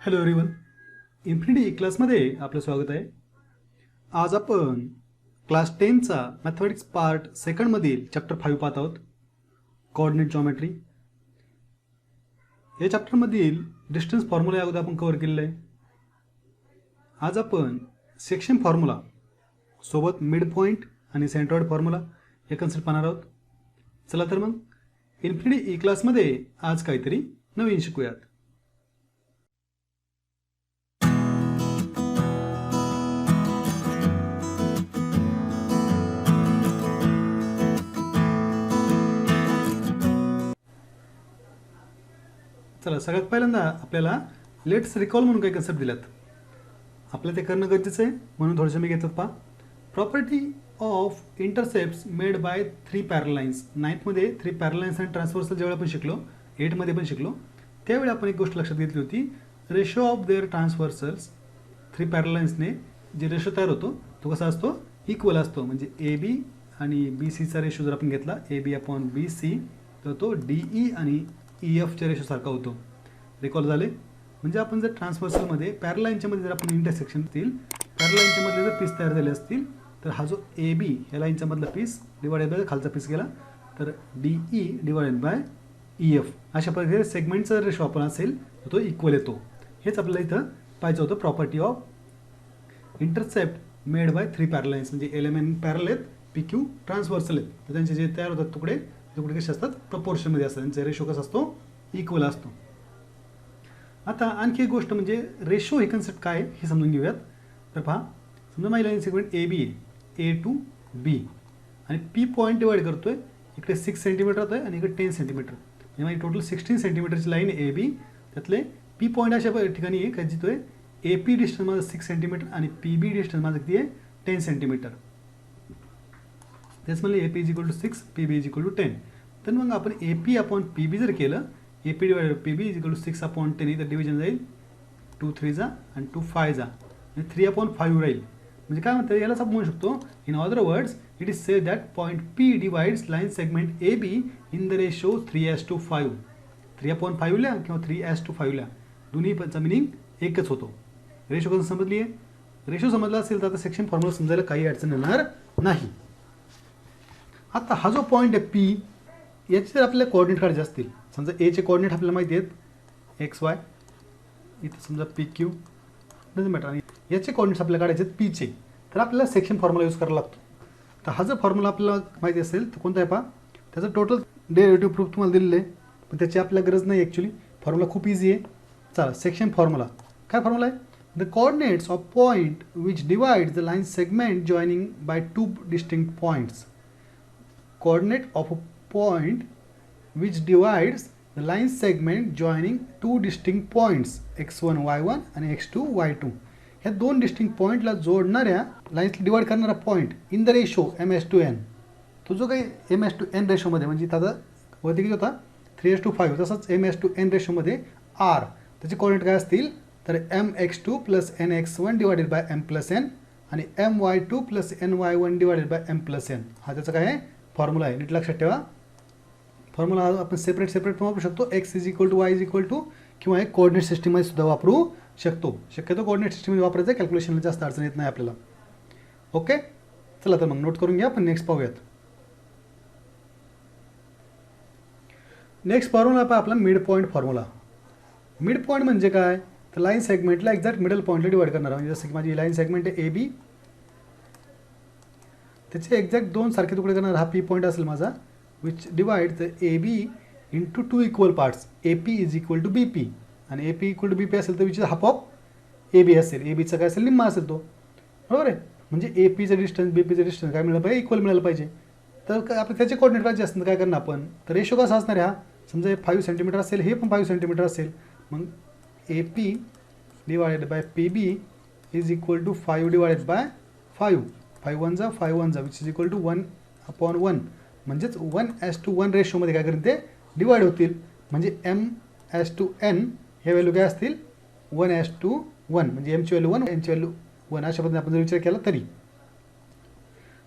Hello everyone, infinity क्लासमध्ये आपलं स्वागत आहे. आज आपण क्लास 10चा मॅथमॅटिक्स पार्ट सेकंडमधील चॅप्टर 5 पाहत आहोत, कोऑर्डिनेट जॉमेट्री. या चॅप्टरमधील डिस्टन्स फॉर्म्युला अगोदर आपण कव्हर केलेला आहे. आज आपण सेक्शन फॉर्म्युला सोबत मिड पॉईंट आणि सेंट्रॉइड फॉर्म्युला हे कन्सेप्ट पाहणार आहोत. चला तर मग इन्फिनिटी क्लासमध्ये आज काहीतरी नवीन शिकूयात. चला, सगळ्यात पहिल्यांदा आपल्याला लेट्स रिकॉल म्हणून काही कन्सेप्ट दिल्यात. आपल्याला ते करणं गरजेचं आहे, म्हणून थोडंसं मी घेतात पहा. Property of intercepts made by 3 पॅरल लाईन्स. 9th मध्ये 3 पॅरल लाईन्स आणि ट्रान्सव्हर्सल ज्यावेळी आपण शिकलो, 8मध्ये पण शिकलो, त्यावेळी आपण एक गोष्ट लक्षात घेतली होती. रेशो ऑफ देअर ट्रान्सव्हर्सल्स 3 पॅरल लाईन्सने जे रेशो तयार होतो तो कसा असतो, इक्वल असतो. म्हणजे ए बी आणि बी सीचा रेशो जर आपण घेतला A B upon B C, तर तो डी ई आणि ई एफच्या रेशोसारखा होतो. रिकॉल झाले. म्हणजे आपण जर ट्रान्सव्हर्सलमध्ये पॅरल लाईनच्यामध्ये जर आपण इंटरसेक्शन असतील, पॅरल लाईनच्या मधले जर पीस तयार झाले असतील, तर हा जो ए बी या लाईनच्या मधला पीस डिवायडेड बाय खालचा पीस गेला, तर D E divided by E F अशा प्रकारे सेगमेंटचा रेशो आपण असेल तर तो इक्वल येतो. हेच आपल्याला इथं पाहिजे होतं. Property of intercept made by 3 पॅरल लाईन्स. म्हणजे एलिमेंट पॅरल आहेत, पी क्यू ट्रान्सव्हर्सल आहेत, तर त्यांचे जे तयार होतात तुकडे कसे असतात, प्रपोर्शनमध्ये असतात. त्यांचा रेशो कसा असतो, इक्वल असतो. आता आणखी एक गोष्ट म्हणजे रेशो हे कन्सेप्ट काय आहे हे समजून घेऊयात. तर पहा, समजा माझी लाईन सेगमेंट ए बी आहे, ए टू बी, आणि पी पॉईंट डिवाइड करतोय. इकडे 6 सेंटीमीटर होतं आहे आणि इकडे 10 सेंटीमीटर, म्हणजे माझी टोटल 16 सेंटीमीटरची लाईन ए बी. त्यातले पी पॉईंट अशा ठिकाणी आहे का जिथं ए पी डिस्टन्स माझं 6 सेंटीमीटर आणि पी बी डिस्टन्स माझं किती आहे, 10 सेंटीमीटर. तेच म्हणजे A P is equal to 6, P B is equal to 10. तर मग आपण A P upon P B जर केलं, A P divided P B is equal to 6 upon 10, इथं डिव्हिजन जाईल 2 3 जा आणि 2 5 जा, म्हणजे 3 अपॉन 5 राहील. म्हणजे काय म्हणतं, यालाच आपण म्हणू शकतो, in other words it is say that point P divides line segment A be in the ratio 3:5. 3 upon 5 लिहा किंवा 3:5 लिहा, दोन्ही पणचा मिनिंग एकच होतो. रेशो कसं समजली आहे, रेशो समजला असेल तर आता सेक्शन फॉर्म्युला समजायला काही अडचण येणार नाही. आता हा जो पॉईंट आहे पी, याचे जर आपल्याला कोऑर्डिनेट काढायचे असतील, समजा एचे कोऑर्डिनेट आपल्याला माहिती आहेत एक्स वाय, इथं समजा पी क्यू डझंट मॅटर, आणि याचे कोऑर्डिनेट्स आपल्याला काढायचे आहेत पीचे, तर आपल्याला सेक्शन फॉर्म्युला यूज करावा लागतो. तर हा जर फॉर्म्युला आपल्याला माहिती असेल तर कोणता आहे पहा, त्याचं टोटल डेरिव्हेटिव्ह प्रूफ तुम्हाला दिलेलं आहे, पण त्याची आपल्याला गरज नाही ॲक्च्युली. फॉर्म्युला खूप इझी आहे. चला, सेक्शन फॉर्म्युला काय फॉर्म्युला आहे, the coordinates of point which divide the line segment joining by 2 distinct points. Coordinate of a point which divides the line segment joining 2 distinct points x1 y1 आणि x2 y2. ह्या 2 distinct पॉईंटला जोडणाऱ्या lines divide करणारा point in the ratio m:n. तो जो काही m:n रेशोमध्ये, म्हणजे आता वरती किती होता 3:5, तसंच m:n रेशोमध्ये r, त्याचे कोऑर्डिनेट काय असतील, तर mx2 plus nx1 divided by m plus n आणि my2 plus ny1 divided by m plus n. हा त्याचा काय आहे, फॉर्म्युला आहे. नीट लक्षात ठेवा. फॉर्म्युला आपण सेपरेट पण वापरू शकतो, X is equal to Y is equal to, किंवा एक कोऑर्डिनेट सिस्टीममध्ये सुद्धा वापरू शकतो. शक्यतो कोऑर्डिनेट सिस्टीममध्ये वापरायचं, कॅल्क्युलेशनला जास्त अडचण येत नाही आपल्याला. ओके, चला तर मग नोट करून घ्या. आपण नेक्स्ट पाहूयात. नेक्स्ट फॉर्म्युला पहा आपला mid point formula. Mid point म्हणजे काय, तर लाईन सेगमेंटला एक्झॅक्ट मिडल पॉईंटला डिवाइड करणार. म्हणजे जसं की माझी लाईन सेगमेंट आहे ए बी, त्याचे एक्झॅक्ट 2 सारखे तुकडे करणार. हा पी पॉईंट असेल माझा, which divide the A B into 2 equal parts. A P is equal to B P, आणि A P equal to B P असेल तर which is half of A B असेल. ए बीचा काय असेल, निम्मा असेल तो, बरोबर आहे. म्हणजे ए पीचं डिस्टन्स बी पीचं डिस्टन्स काय मिळालं पाहिजे, इक्वल मिळालं पाहिजे. तर आपलं त्याचे कोऑर्डिनेट पाहिजे असतील तर काय करणार आपण, तर रेशो कसा असणार आहे, हा समजा हे 5 सेंटीमीटर असेल, हे पण 5 सेंटीमीटर असेल, मग A P divided by P B is equal to 5 divided by 5. 5 1 जा 5 1 जा, विच इज इक्वल टू 1/1. म्हणजेच 1:1 रेशोमध्ये काय करेल, ते डिवाइड होतील. म्हणजे m:n हे व्हॅल्यू काय असतील, 1:1. म्हणजे एमची व्हॅल्यू 1, एनची व्हॅल्यू 1, अशा पद्धतीने आपण जर विचार केला तरी.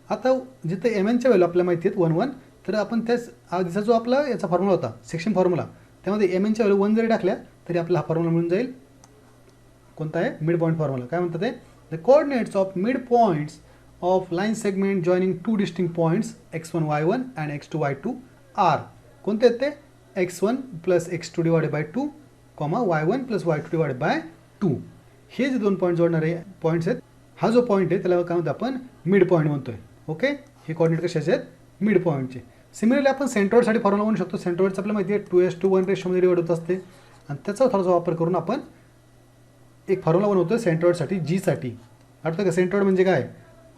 आता जिथे mnच्या व्हॅल्यू आपल्याला माहिती आहेत 1 1, तर आपण त्याच आधीचा जो आपला याचा फॉर्म्युला होता सेक्शन फॉर्म्युला, त्यामध्ये mnच्या व्हॅल्यू 1 जरी टाकल्या तरी आपला हा फॉर्म्युला मिळून जाईल. कोणता आहे मिड पॉईंट फॉर्म्युला. काय म्हणतात ते, the coordinates of mid points of line segment joining two distinct points x1 y1 and x2 y2 are. कोणते आहेत ते, x1 plus x2 divided by 2 comma y1 plus y2 divided by 2. हे जे दोन point जोडणारे पॉईंट्स आहेत, हा जो पॉईंट आहे त्याला काय म्हणतो आपण मिड पॉईंट म्हणतोय. ओके, हे कोऑर्डिनेट कशाचे आहेत, मिड पॉईंटचे. सिमिलरली आपण सेंट्रॉइडसाठी फॉर्म्युला म्हणू शकतो. सेंट्रॉइडचं आपल्याला माहिती आहे 2:1 रेशोमध्ये डिवाइड होत असते आणि त्याचा थोडासा वापर करून आपण एक फॉर्म्युला बनवतो सेंट्रॉइडसाठी, जीसाठी. आठवतं का सेंट्रॉइड म्हणजे काय,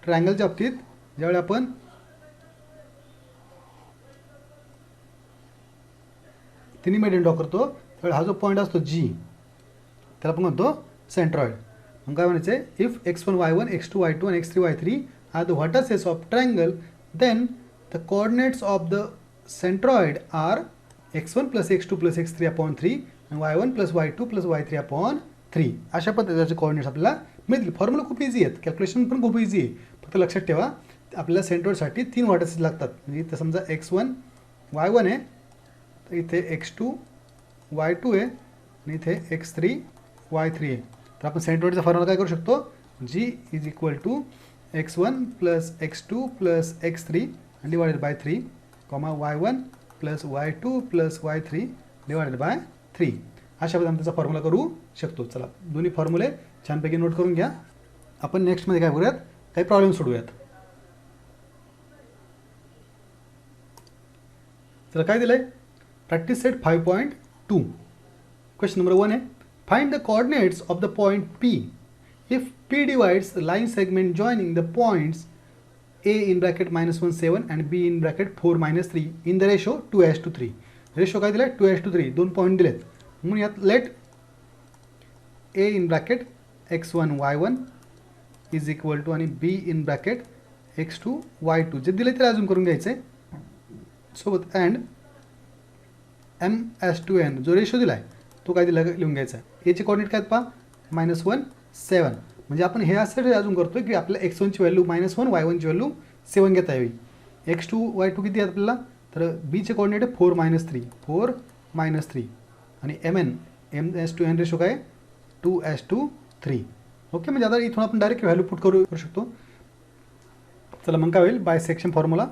ट्रायंगलच्या बाबतीत ज्यावेळी आपण तिन्ही मेडियन ड्रॉ करतो त्यावेळी हा जो पॉईंट असतो जी, त्याला आपण म्हणतो सेंट्रॉइड. मग काय म्हणायचं आहे, if x1 y1 x2 y2 and x3 y3 are the vertices of triangle then the coordinates of the centroid are x1 plus x2 plus x3 upon 3 आणि y1 plus y2 plus y3 upon 3. अशा पद्धतीचे coordinates आपल्याला मिळतील. Formula खूप easy आहेत, calculation पण खूप easy आहे. फक्त लक्षात ठेवा आपल्याला सेंट्रॉइडसाठी 3 व्हर्टिसेस लागतात. म्हणजे इथं समजा x1 y1 आहे, तर इथे x2 y2 आहे आणि इथे x3 y3 आहे. तर आपण सेंट्रॉइडचा फॉर्म्युला काय करू शकतो, g is equal to x1 plus x2 plus x3 divided by 3 comma y1 plus y2 plus y3 divided by 3. अशा पद्धतीने त्याचा फॉर्म्युला करू शकतो. चला दोन्ही फॉर्म्युले छानपैकी नोट करून घ्या. आपण नेक्स्टमध्ये काय करूयात, काही प्रॉब्लेम सोडूयात. चला काय दिलं आहे, प्रॅक्टिस सेट 5.2. क्वेश्चन नंबर 1 आहे, find the coordinates of the point P if P divides the line segment joining the points A in bracket -1 7 and B in bracket 4 -3 in the ratio 2:3. Ratio काय दिलाय 2:3, दोन point दिलेत. म्हणून यात let A in bracket x1 y1 is equal to आणि B in bracket x2 y2 जे दिले ते अजून करून घ्यायचे सोबत अँड M/N जो रेशो दिलाय तो काय दिला लिहून घ्यायचा. याचे कोऑर्डिनेट काय आहेत पहा, -1 7. म्हणजे आपण हे असं अजून करतोय की आपल्या x1 ची व्हॅल्यू -1, y1 ची व्हॅल्यू 7 घेता यावी. x2 y2 किती आहेत आपल्याला, तर B चे कोऑर्डिनेट आहे 4 -3 आणि M/N रेशो काय 2:3. ओके, म्हणजे आता इथून आपण डायरेक्ट व्हॅल्यू पुट करू शकतो. चला मग काय होईल, बायसेक्शन फॉर्म्युला.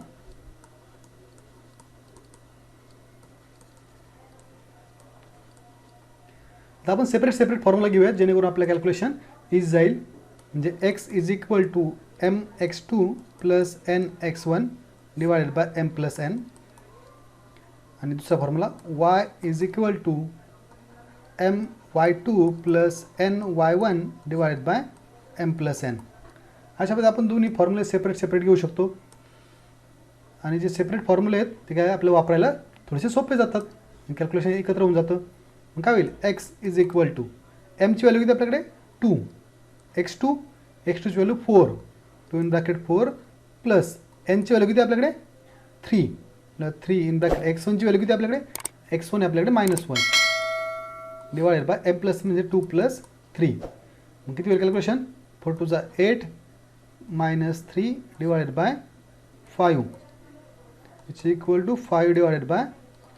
तर आपण सेपरेट फॉर्म्युला घेऊयात जेणेकरून आपलं कॅल्क्युलेशन इज जाईल. म्हणजे x is equal to mx2 plus nx1 divided by m plus n आणि दुसरा formula y is equal to my2 plus ny1 divided by m plus n. अशा पद्धतीने आपण दोन्ही फॉर्म्युले सेपरेट घेऊ शकतो आणि जे सेपरेट फॉर्म्युले आहेत ते काय आपल्याला वापरायला थोडेसे सोपे जातात, कॅल्क्युलेशन एकत्र होऊन जातं. मग काय होईल, x इज इक्वल टू mची व्हॅल्यू किती आपल्याकडे 2, x2ची व्हॅल्यू 4 2 इन ब्रॅकेट 4 प्लस nची व्हॅल्यू किती आपल्याकडे 3 इन ब्रॅकेट x1ची व्हॅल्यू किती आपल्याकडे x1 आहे आपल्याकडे -1 डिवायडेड बाय m प्लस म्हणजे 2 प्लस 3. मग किती होईल calculation, 4 2 8 -3 divided by 5 is equal to 5 divided by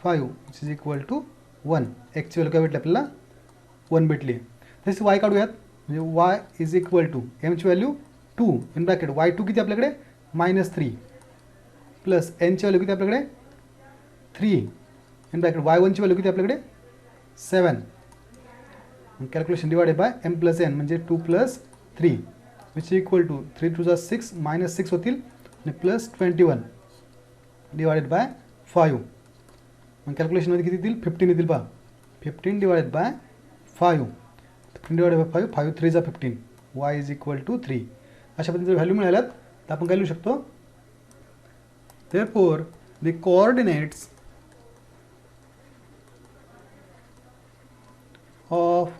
5 which is equal to 1. एक्सची व्हॅल्यू काय भेटली आपल्याला 1 भेटली. तसेच y काढूयात, म्हणजे y इज इक्वल टू mची व्हॅल्यू 2 इन ब्रॅकेट y2 किती आपल्याकडे -3 प्लस nची व्हॅल्यू किती आपल्याकडे 3 इन ब्रॅकेट y1ची व्हॅल्यू किती आपल्याकडे 7. Calculation divided by m plus n म्हणजे 2 प्लस 3 विच इक्वल टू 3 2 6 -6 होतील आणि प्लस 21 डिवायडेड बाय 5. मग कॅल्क्युलेशनमध्ये किती येतील 15 येतील पहा, 15 divided by 5 15 divided by 5 5 3 15 y is equal to 3. अशा पद्धतीने व्हॅल्यू मिळाल्यात तर आपण काय लिहू शकतो, therefore the coordinates of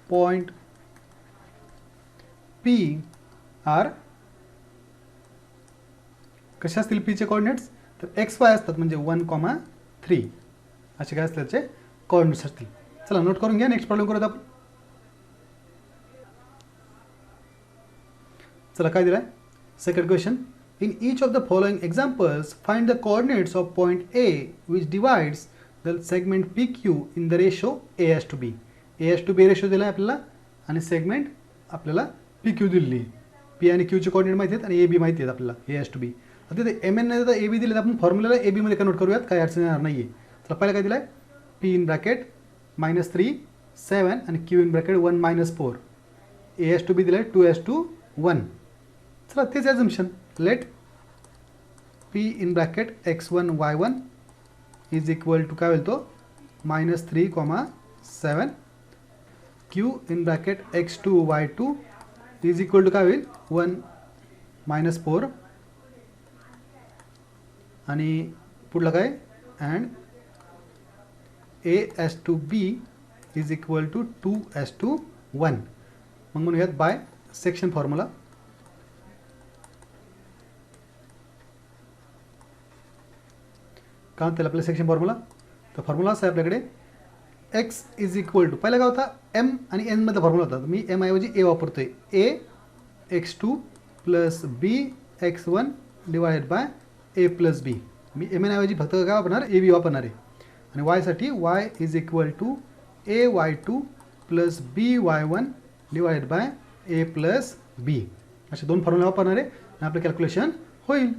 point P are कशा असतील P चे कोऑर्डिनेट्स, तर XY असतात म्हणजे 1,3 असे काय असतात त्याचे कोऑर्डिनेट्स असतील. चला नोट करून घ्या, नेक्स्ट प्रॉब्लेम करूयात आपण. चला काय दिलाय, second question, in each of the following examples find the coordinates of point A which divides the segment PQ in the ratio A to B. A to B ratio दिला आहे आपल्याला आणि segment आपल्याला पी क्यू दिलेली आहे. P आणि क्यूचे coordinate माहिती आहेत आणि ए बी माहिती आहेत आपल्याला, ए एस टू बी. आता तिथे एम एन नाही तर ए बी दिले, आपण फॉर्म्युलाला ए बीमध्ये कन्वर्ट करूयात, काही अडचण येणार नाही आहे. तर पहिला काय दिलं आहे, पी इन ब्रॅकेट -3 7 आणि Q in bracket 1 -4. A is to B दिलं आहे 2:1. चला तेच assumption. Let P in bracket x1 y1 is equal to काय होईल तो -3, 7. Q in bracket x2 y2 is equal to काय होईल 1 -4. आणि पुढलं काय, and A/B is equal to 2:1. मग म्हणूयात बाय सेक्शन फॉर्म्युला. का म्हणता आपल्याला सेक्शन फॉर्म्युला, तर फॉर्म्युला असा आहे आपल्याकडे, एक्स इज इक्वल टू, पहिला काय होता एम आणि एन मधला फॉर्म्युला होता, मी एम ऐवजी ए वापरतोय. A x2 plus B x1 divided by A plus B. मी एम एन ऐवजी फक्त काय वापरणार, ए बी वापरणार आहे. आणि वायसाठी Y is equal to A y2 plus B y1 divided by A plus B. असे दोन फॉर्म्युला वापरणार आहे आणि आपलं कॅल्क्युलेशन होईल.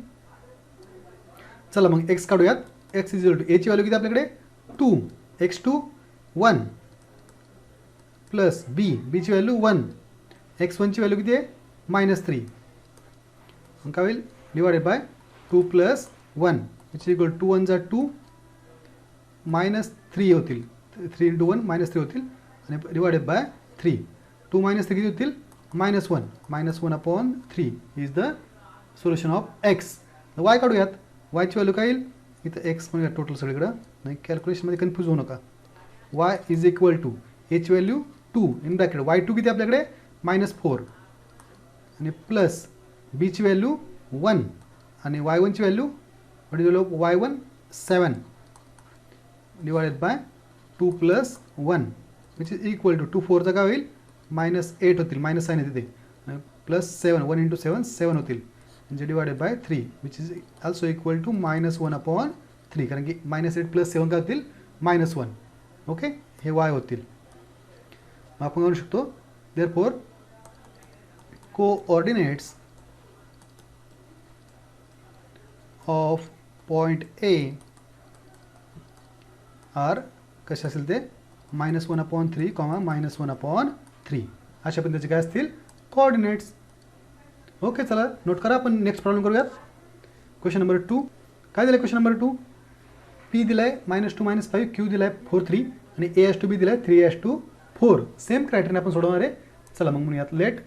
चला मग एक्स काढूयात. एक्स इज इक्वल टू, एची व्हॅल्यू किती आपल्याकडे 2, x2 1 प्लस बी, बीची व्हॅल्यू 1, x1ची व्हॅल्यू किती आहे -3. मग काय होईल divided by 2 plus 1 which is equal 2 1 जा 2 -3 होतील, 3 × 1 -3 होतील आणि डिवायडेड बाय 3. 2 -3 किती होतील -1, -1/3 is the solution of x. Y काढूयात. वायची व्हॅल्यू काय येईल, इथं एक्स म्हणूया टोटल सगळीकडं, नाही कॅल्क्युलेशनमध्ये कन्फ्यूज होऊ नका. वाय इज इक्वल टू, एची व्हॅल्यू 2 इन ब्रॅकेट y2 किती आपल्याकडे -4 आणि प्लस बीची व्हॅल्यू 1 आणि y1ची value y1 7 divided by 2 plus 1 which is equal to 2 4चा काय होईल -8 होतील, मायनस साईन आहे तिथे, प्लस 7 1 × 7 7 होतील म्हणजे divided by 3 which is also equal to -1/3. कारण की -8 प्लस 7 काय होतील -1. ओके, हे वाय होतील. मग आपण म्हणू शकतो therefore coordinates of point A are कसे असेल ते -1/3, -1/3. अशा पद्धतीचे काय असतील कोऑर्डिनेट्स. ओके, चला नोट करा. आपण नेक्स्ट प्रॉब्लेम करूयात. क्वेश्चन नंबर 2 काय दिलं आहे, क्वेश्चन नंबर 2 पी दिला आहे -2 -5, क्यू दिला आहे 4 3 आणि A/B दिला आहे 3:4. सेम क्रायटेरिया आपण सोडवणार आहे. चला मग म्हणूयात let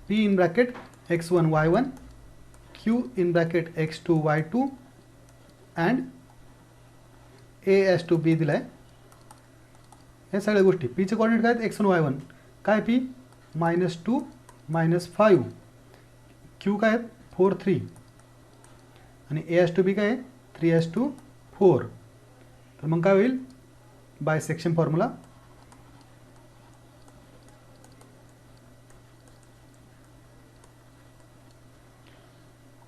P in bracket x1 y1 Q in bracket x2 y2 and A/B दिला आहे. या सगळ्या गोष्टी पीचे कोऑर्डिनेट काय आहेत x1 y1 काय, पी -2 -5, क्यू काय आहेत 4 3 आणि A/B काय आहे 3:4. तर मग काय होईल by section formula.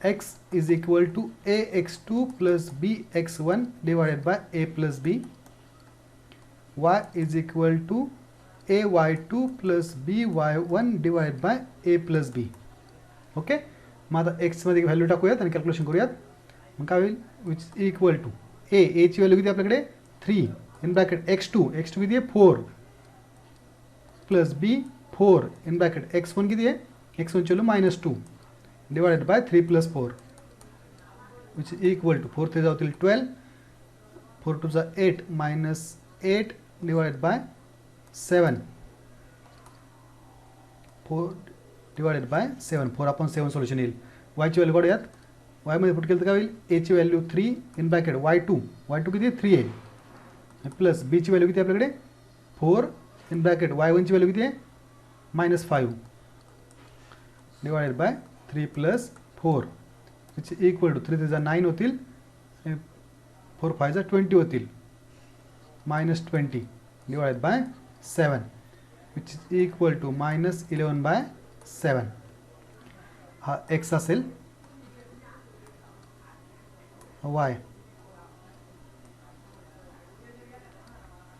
x is equal to ax2 plus bx1 divided by a plus b. y is equal to ay2 plus by1 divided by a plus b. Okay, मग आता एक्समध्ये व्हॅल्यू टाकूयात आणि कॅल्क्युलेशन करूयात. मग काय होईल विच इज इक्वल टू एची value किती आपल्याकडे 3 इन ब्रॅकेट x2 किती आहे 4 plus b 4 in bracket x1 किती आहे x1ची value -2 divided by 3 plus 4 which is equal to 4 3 होतील 12, 4 2 8 -8 divided by 7 4 divided by 7 4/7 solution येईल. वायची व्हॅल्यू काढूयात. वायमध्ये पुट केलं तर काय होईल एची व्हॅल्यू 3 इन ब्रॅकेट y2 किती आहे 3 आहे प्लस बीची व्हॅल्यू किती आहे आपल्याकडे 4 इन ब्रॅकेट y1ची व्हॅल्यू किती आहे -5 divided by 3 plus 4 which is equal to 3 3 9 होतील 4 5 20 होतील -20 divided by 7 which is equal to -11/7. हा एक्स असेल, वाय.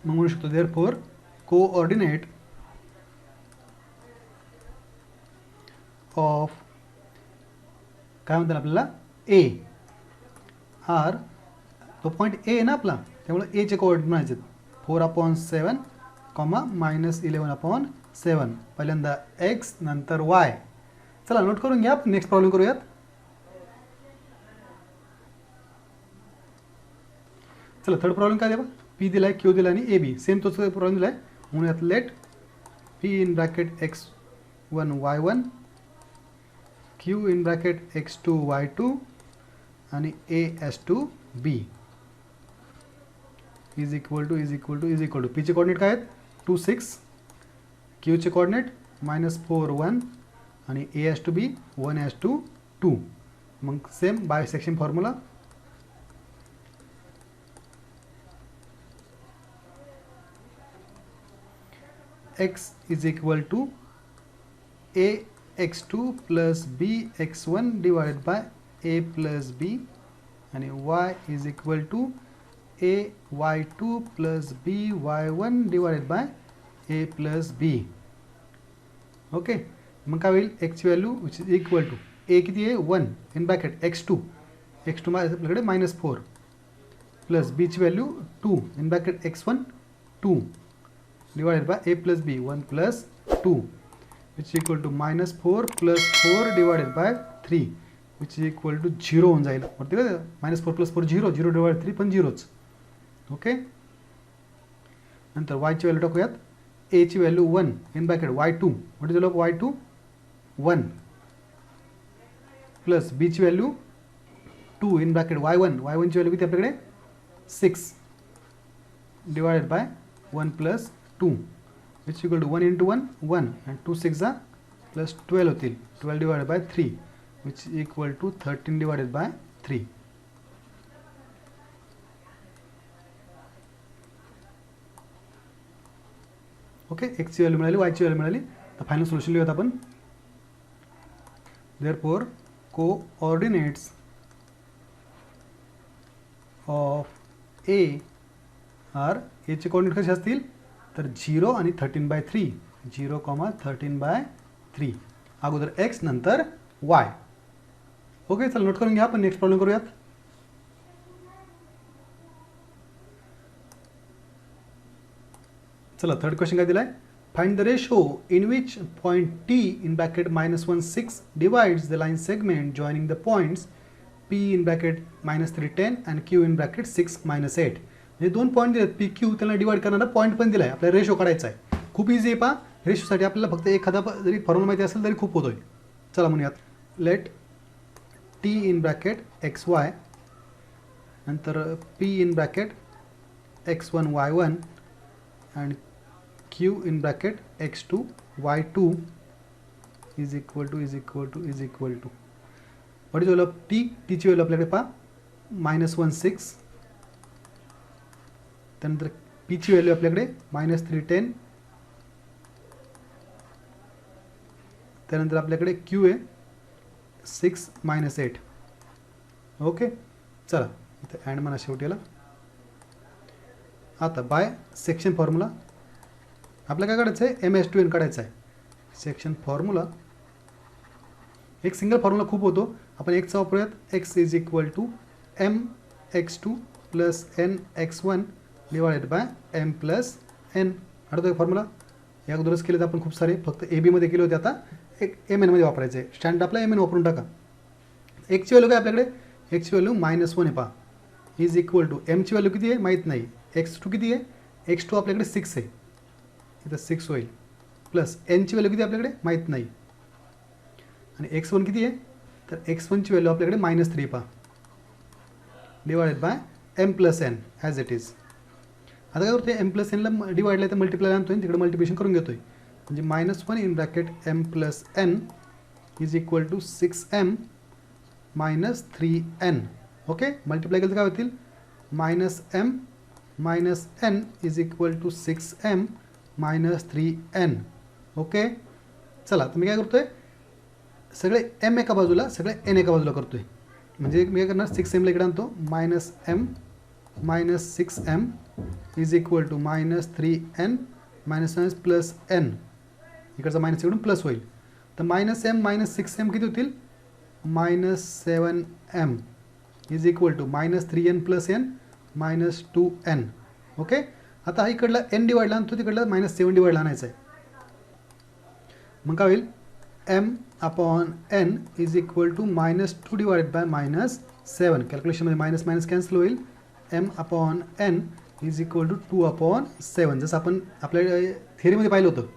मग म्हणू शकतो देअरफॉर कोऑर्डिनेट ऑफ काय म्हणतात आपल्याला ए आर, तो पॉईंट ए आहे ना आपला, त्यामुळे एचे कोऑर्डिनेट म्हणायचे 4/7 कॉमा -11/7. पहिल्यांदा एक्स नंतर वाय. चला नोट करून घ्या, नेक्स्ट प्रॉब्लेम करूयात. चला थर्ड प्रॉब्लेम काय द्या, पी दिलाय, क्यू दिला आणि ए बी सेम तोच प्रॉब्लेम दिलाय. म्हणूयात let P in bracket x1 y1 Q in bracket x2 y2 आणि a s2 b is equal to पीचे कोऑर्डिनेट काय आहेत 2 6, क्यूचे कोऑर्डिनेट -4 1 आणि a s2 b 1 s2 2. मग same bisection formula, x is equal to a x2 plus b x1 divided by a plus b and y is equal to a y2 plus b y1 divided by a plus b. Okay, मग काय होईल x ची value which is equal to a किती आहे 1 in bracket x2 आपल्याकडे -4 plus b ची value 2 in bracket x1 2 divided by a plus b 1 plus 2 which is equal to -4 plus 4 divided by 3 which is equal to 0 होऊन जाईल. -4 plus 4 0 0 divided 3 पण 0च. Okay, नंतर y ची value टाकूयात. a ची value 1 in bracket y2 what is y2 1 plus b ची value 2 in bracket y1 ची value किती आपल्याकडे 6 divided by 1 plus 2 which equal to 1 into 1 1 and 2 6 are plus 12 होतील. 12 divided by 3 which is equal to 13 divided by 3. Okay, x ची value मिळाली, y ची value मिळाली. तर फायनल सोल्युशन लिहूयात आपण. therefore coordinates of a are a चे coordinate कसे असतील तर 0 आणि 13/3 0, 13/3 अगोदर x नंतर y. ओके, चला नोट करून घ्या, आपण नेक्स्ट प्रॉब्लेम करूयात. चला थर्ड क्वेश्चन काय दिलाय, find the ratio in which point t in bracket -1 6 divides the line segment joining the points p in bracket -3 10 and q in bracket 6 -8. म्हणजे दोन पॉईंट दिलेत पी क्यू, त्यांना डिवाइड करणारा point पण दिला आहे. आपल्याला रेशो काढायचा आहे. खूप इझी आहे पहा. रेशोसाठी आपल्याला फक्त एखादा जरी फॉर्म्युला माहिती असेल तरी खूप होतोय. चला म्हणूयात let T in bracket XY नंतर P in bracket X1 Y1 and Q in bracket X2 Y2 is equal to what is of T. टीची व्हॅल्यू आपल्याकडे पहा -1 6, त्यानंतर पी ची व्हॅल्यू आपल्याकडे -3 10, त्यानंतर आपल्याकडे क्यू आहे 6 -8. ओके, चला इथे अँड म्हणा शेवटीला. आता बाय सेक्शन फॉर्म्युला आपल्याला काय काढायचं आहे MS2N काढायचं आहे. सेक्शन फॉर्म्युला एक सिंगल फॉर्म्युला खूप होतो, आपण एकचा वापरूयात. x is equal to mx2 plus nx1 divided by m plus n. आठवतोय फॉर्म्युला, या अगोदरच केले तर आपण खूप सारे, फक्त ए बीमध्ये केले होते, आता एक एम एनमध्ये वापरायचं आहे. स्टँडर्ड आपला एम एन वापरून टाका. एक्सची व्हॅल्यू काय आपल्याकडे, एक्सची व्हॅल्यू -1 आहे पहा, इज इक्वल टू एमची व्हॅल्यू किती आहे माहीत नाही, x2 किती आहे, x2 आपल्याकडे 6 आहे, इथं 6 होईल, प्लस एनची व्हॅल्यू किती आपल्याकडे माहीत नाही, आणि x1 किती आहे तर x1ची व्हॅल्यू आपल्याकडे -3 पहा, divided by m plus n as it is. आता काय करतोय m प्लस nला डिवाइडला तर मल्टिप्लाय आणतोय, तिकडे मल्टिप्लिकेशन करून घेतोय, म्हणजे -1 in bracket m plus n is equal to 6m minus 3n. Okay, multiply केलं तर काय होतील -m minus n is equal to 6m minus 3n. Okay, चला तर मी काय करतोय, सगळे m एका बाजूला सगळे n एका बाजूला करतोय, म्हणजे मी काय करणार 6m ला इकडे आणतो, -m minus 6m is equal to -3n minus plus n, इकडचा मायनस इकडून प्लस होईल. तर -m -6m किती होतील, -7m is equal to -3n + n -2n. Okay. आता हा इकडला n डिवाइडला आणि तो तिकडला -7 डिवाइडला आणायचा आहे. मग काय होईल, m/n is equal to -2 divided by -7. कॅल्क्युलेशनमध्ये मायनस मायनस कॅन्सल होईल. m/n is equal to 2/7. जसं आपण आपल्या थिअरीमध्ये पाहिलं होतं,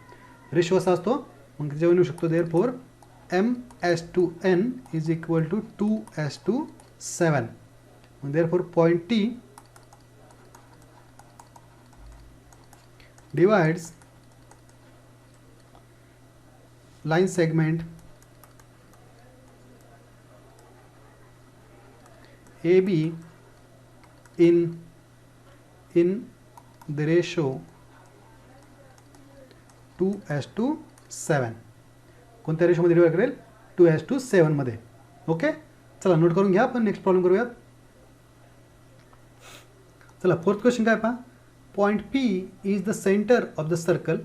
रेशो असा असतो. मग जेव्हा लिहू शकतो therefore m/n is equal to 2/7. मग therefore point T divides line segment AB in the ratio 2:7. कोणत्या रेशोमध्ये डिवाइड करेल, 2:7 मध्ये. ओके. चला नोट करून घ्या. आपण नेक्स्ट प्रॉब्लेम करूयात. चला फोर्थ क्वेश्चन काय पहा. Point P is the center of the circle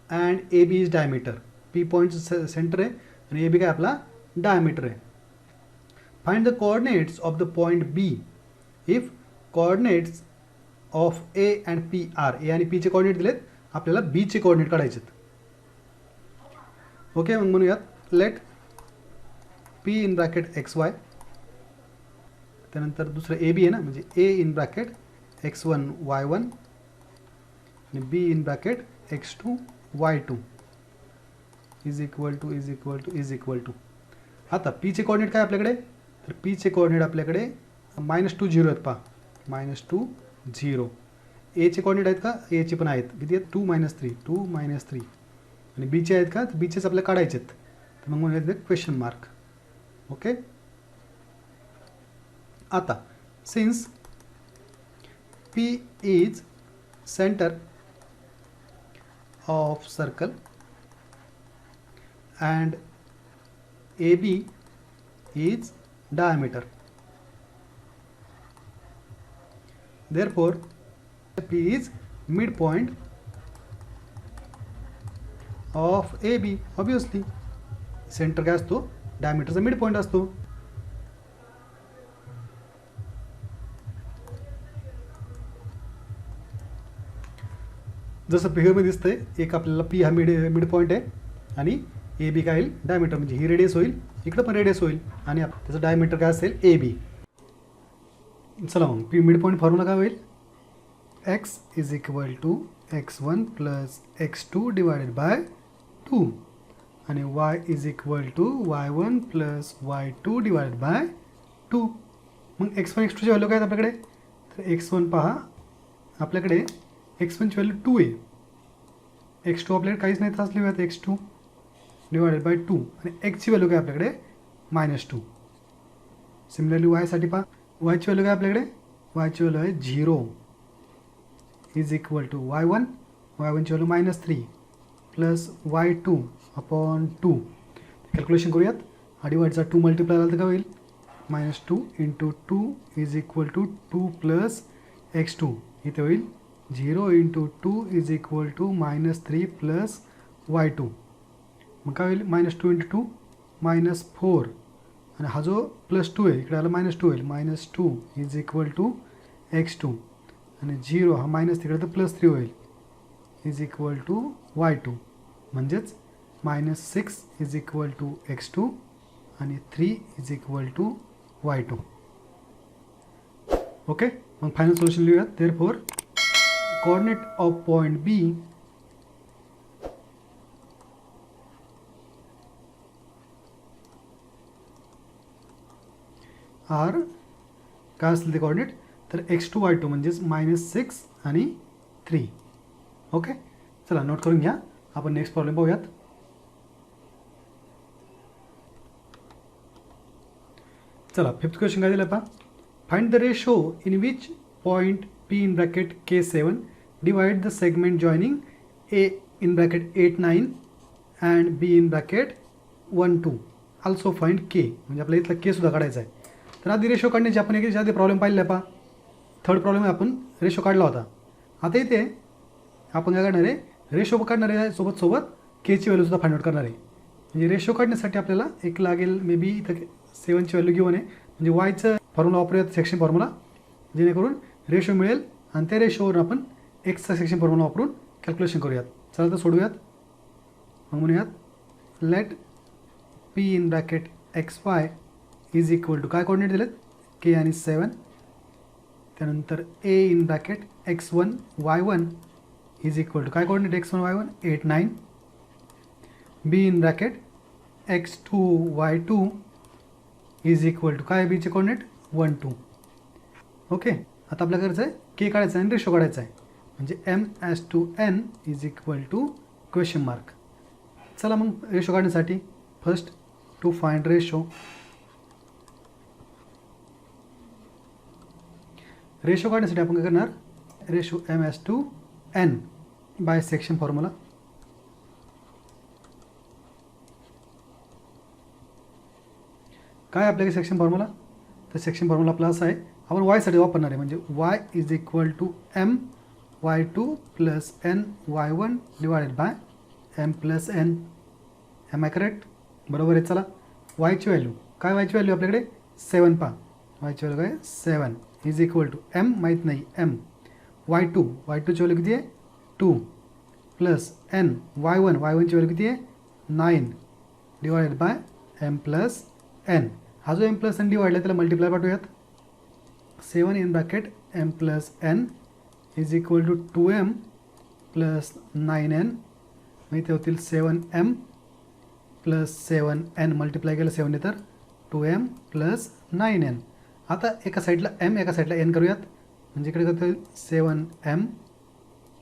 and AB is diameter. P point center आहे आणि AB काय आपला डायमीटर आहे. Find the coordinates of the point B if coordinates of A and P are. A आणि P चे coordinate दिलेत, आपल्याला B चे कोऑर्डिनेट काढायचे आहेत. ओके. मग म्हणूयात let P in bracket XY, त्यानंतर दुसरं AB आहे ना, म्हणजे A in bracket x1 y1 आणि B in bracket x2 y2 is equal to. आता P चे कोऑर्डिनेट काय आपल्याकडे, तर P चे कोऑर्डिनेट आपल्याकडे -2 0 आहेत पहा, -2 0. A चे कोऑर्डिनेट आहेत का, A चे पण आहेत. किती आहेत, 2 -3 आणि B चे आहेत का, तर B चेच आपल्याला काढायचे आहेत. तर मग म्हणूयात क्वेश्चन मार्क. ओके. आता since P is center of circle and AB is diameter. Therefore, P is midpoint of AB. Obviously, center काय असतो, diameter चा midpoint असतो. जसं फिगरमध्ये दिसतंय, एक आपल्याला P हा मिड पॉईंट आहे आणि AB काय होईल, डायमीटर. म्हणजे ही रेडियस होईल, इकडं पण रेडियस होईल आणि त्याचं डायमीटर काय असेल, AB. चला मग P मिड पॉईंट फॉर्म्युला काय होईल, x is equal to x1 plus x2 divided by 2 आणि y is equal to y1 plus y2 divided by 2. मग x1 x2ची व्हॅल्यू काय आहेत आपल्याकडे, तर x1 पहा आपल्याकडे x1 ची व्हॅल्यू 2 आहे, x2 आपल्याकडे काहीच नाही, त्रास लिहूयात x2 डिवायडेड बाय 2 आणि x ची व्हॅल्यू काय आपल्याकडे -2. सिमिलरली y साठी पहा, y ची व्हॅल्यू काय आपल्याकडे, y ची व्हॅल्यू आहे 0 इज इक्वल टू y1 ची value -3 plus y2 upon 2. Calculation करूयात. हा डिवाइडचा 2 मल्टिप्लाय झाला तर काय होईल, -2 × 2 is equal to 2 plus x2. इथे होईल 0 × 2 is equal to -3 plus y2. मग काय होईल, -2 × 2 -4 आणि हा जो +2 आहे इकडे आला -2 होईल, -2 इज इक्वल टू x2 आणि 0 हा मायनस तिकडे तर +3 होईल इज इक्वल टू y2. म्हणजेच -6 इज इक्वल टू x2 आणि 3 is equal to y2. Okay. मग फायनल सोल्युशन लिहूयात. Therefore coordinate of point B are काय असतील ते कोऑर्डिनेट, तर x2 y2 म्हणजेच -6 आणि 3. ओके. चला नोट करून घ्या. आपण नेक्स्ट प्रॉब्लेम पाहूयात. चला फिफ्थ क्वेश्चन काय दिलं पहा. Find the ratio in which point P in bracket K7 divide the segment joining A in bracket 8 9 and B in bracket 1 2. Also find K. म्हणजे आपल्याला इथला K सुद्धा काढायचा आहे. तर आधी रेशो काढण्याची आपण एक आधी प्रॉब्लेम पाहिलेला पहा. थर्ड प्रॉब्लेम आपण रेशो काढला होता. आता इथे आपण काय करणार आहे, रेशो काढणार आहे सोबत K ची व्हॅल्यू सुद्धा फाइंड आउट करणार आहे. म्हणजे रेशो काढण्यासाठी आपल्याला एक लागेल मे बी इथं 7ची व्हॅल्यू घेऊन आहे, म्हणजे वायचं फॉर्म्युला वापरूयात सेक्शन फॉर्म्युला, जेणेकरून रेशो मिळेल आणि त्या रेशोवरून आपण एक्सचा सेक्शन फॉर्म्युला वापरून कॅल्क्युलेशन करूयात. चला तर सोडूयात. मग म्हणूयात let P in bracket X Y is equal to काय कोऑर्डिनेट दिलेत के आणि 7, त्यानंतर A in bracket x1 y1 is equal to काय coordinate x1 y1 8 9, B in bracket x2 y2 is equal to काय बीचे कोऑर्डिनेट 1 2. ओके, आता आपल्या करायचं आहे के काढायचं आहे आणि रेशो काढायचा आहे, म्हणजे m/n is equal to question mark. चला मग रेशो काढण्यासाठी फर्स्ट टू फाइंड रेशो काढण्यासाठी आपण काय करणार, ratio m/n bye section formula. काय आपल्याकडे सेक्शन फॉर्म्युला, तर सेक्शन फॉर्म्युला आपला असा आहे, आपण वायसाठी वापरणार आहे, म्हणजे y is equal to m y2 plus n y1 divided by m plus n. Am I correct? बरोबर आहे. चला वायची व्हॅल्यू काय, वायची व्हॅल्यू आपल्याकडे 7 पहा, वायची व्हॅल्यू काय 7 इज इक्वल टू m माहीत नाही m y2ची व्हॅल्यू किती आहे 2 प्लस n y1ची व्हॅल्यू किती आहे 9 divided by m plus n. हा जो m प्लस n डिवाइड आहे त्याला मल्टिप्लाय पाठवूयात. 7 in bracket m plus n is equal to 2m plus 9n, मग इथे होतील 7m प्लस 7n मल्टिप्लाय केलं 7ने तर 2m प्लस 9n. आता एका साईडला m एका साईडला n करूयात, म्हणजे इकडे करता येईल 7m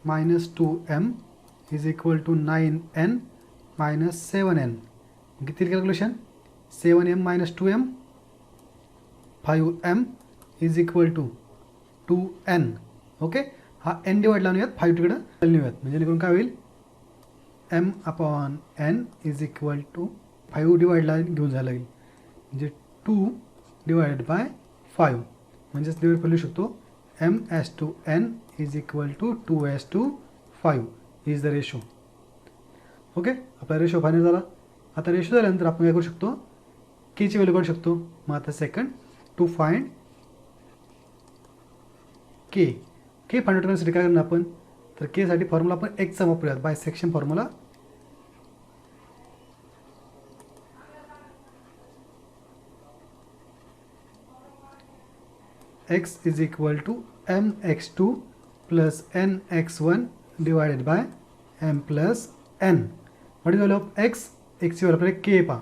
minus 2m is equal to 9n minus 7n. किती calculation 7m minus 2m 5m is equal to 2n. Okay, हा n डिवाइड लावून यात 5 तिकडं नेऊयात, म्हणजे जेणेकरून काय होईल m/n इज इक्वल टू 5 डिवाइडला घेऊन जायला लागेल, म्हणजे 2 डिवायडेड बाय 5, म्हणजेच डिवाइड करू शकतो m/n is equal to 2/5 is the ratio. Okay, आपला रेशो फायनल झाला. आता रेशो झाल्यानंतर आपण काय करू शकतो, केची व्हॅल्यू काढू शकतो. मग आता second to find K find करण्यासाठी काय करणार आपण, तर केसाठी फॉर्म्युला आपण एक्सचा वापरूयात by section formula. x is equal to mx2 plus nx1 divided by m plus n. What is value of x, एक्सची व्हॅल्यू आपल्याला के पहा,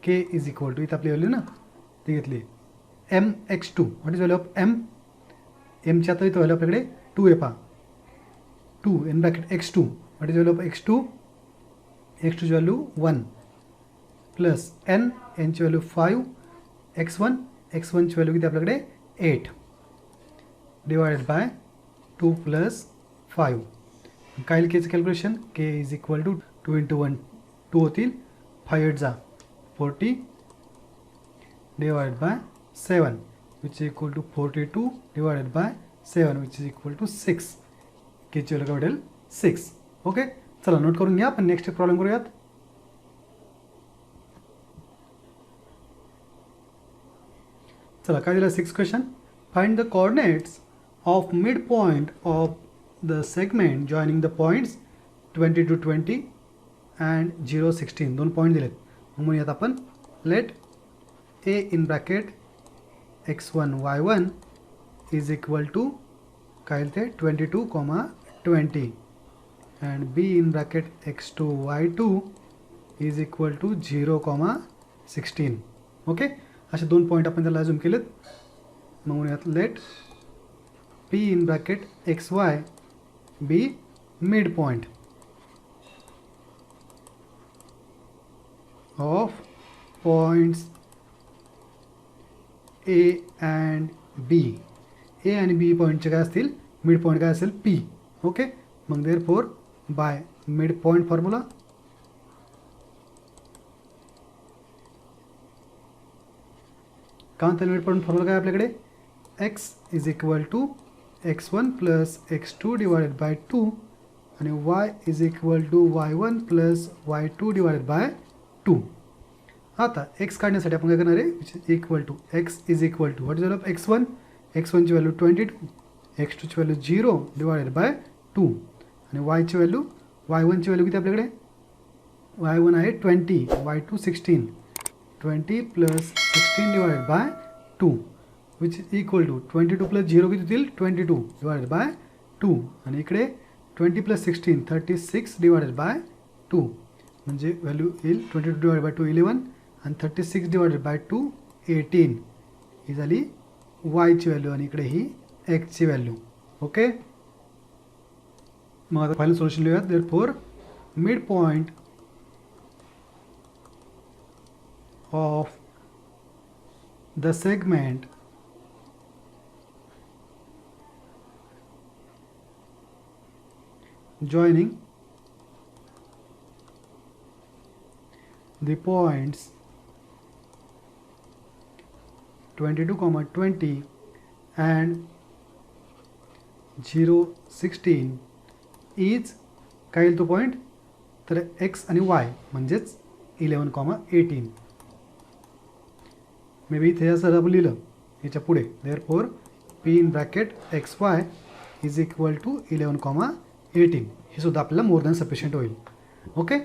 के इज इक्वल टू इथं आपली व्हॅल्यू ना ती घेतली mx2. What is value of एमची आता इथं व्हॅल्यू आपल्याकडे 2 आहे पहा, 2 in bracket x2. What is value of x2ची व्हॅल्यू 1 प्लस एनची व्हॅल्यू 5, x1ची व्हॅल्यू किती आपल्याकडे 8 डिवायडेड बाय 2 प्लस 5. काय केचं calculation, K is equal to 2 into 1 2 होतील, 5 8 जा 40 divided by 7 which is equal to 42 divided by 7 which is equal to 6. केची व्हॅल्यू काय वाढेल 6. ओके, चला नोट करून घ्या, आपण नेक्स्ट प्रॉब्लेम करूयात. चला काय दिलं 6 question, find the coordinates of mid point of the segment joining the points 20 to 20 and 0 16. 2 point दिलेत. मग म्हणूयात आपण let a in bracket x1 y1 is equal to काय ते 22, 20 and b in bracket x2 y2 is equal to 0, 16. Okay, असे 2 point आपण त्याला अजून केलेत. मग म्हणूयात let p in bracket xy be mid point of points A and B. ए आणि बी पॉईंटचे काय असतील, मिड पॉईंट काय असेल P. ओके, मग therefore by mid point formula काय म्हणतात, मिड पॉईंट फॉर्म्युला काय आपल्याकडे x is equal to x1 plus x2 divided by 2 आणि y is equal to y1 plus y2 divided by 2. आता एक्स काढण्यासाठी आपण काय करणार आहे, which is equal to X is equal to what is of x1. x1ची value 22, x2ची value 0 divided by 2 आणि y1ची व्हॅल्यू किती आपल्याकडे, y1 आहे 20, y2 16, 20 plus 16 divided by 2 which is equal to 22 plus 0 किती होतील 22 डिवायडेड बाय 2 आणि इकडे 20 प्लस 16 36 डिवायडेड बाय 2 म्हणजे व्हॅल्यू येईल 22 डिवायडेड बाय 2 11 आणि 36 डिवायडेड बाय 2 18. ही झाली वायची व्हॅल्यू आणि इकडे ही एक्सची व्हॅल्यू. ओके, मग आता फायनल सोल्युशन लिहूयात. Therefore mid point of the segment joining the points 22, 20 and 0, 16 is काय येईल तो पॉईंट, तर x आणि y म्हणजेच 11, 18. मे बी इथे असं आपण लिहिलं याच्या पुढे, therefore p in bracket xy is equal to 11, 18. हे सुद्धा आपल्याला मोर दॅन सफिशियंट होईल. ओके,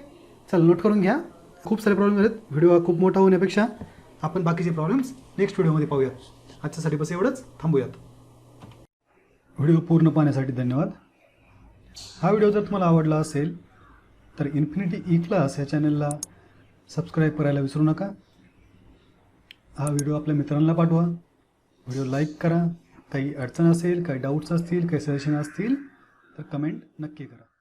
चल नोट करून घ्या. खूप सारे प्रॉब्लेम आहेत. व्हिडिओ खूप मोठा होण्यापेक्षा आपण बाकीचे प्रॉब्लेम्स नेक्स्ट व्हिडिओमध्ये पाहूयात. आजच्यासाठी बस एवढंच, थांबूयात. व्हिडिओ पूर्ण पाहण्यासाठी धन्यवाद. हा व्हिडिओ जर तुम्हाला आवडला असेल तर इन्फिनिटी ई क्लास या चॅनलला सबस्क्राईब करायला विसरू नका. हा व्हिडिओ आपल्या मित्रांना पाठवा. व्हिडिओ लाईक करा. काही अडचण असेल, काही डाऊट्स असतील, काही सजेशन असतील तर कमेंट नक्की करा.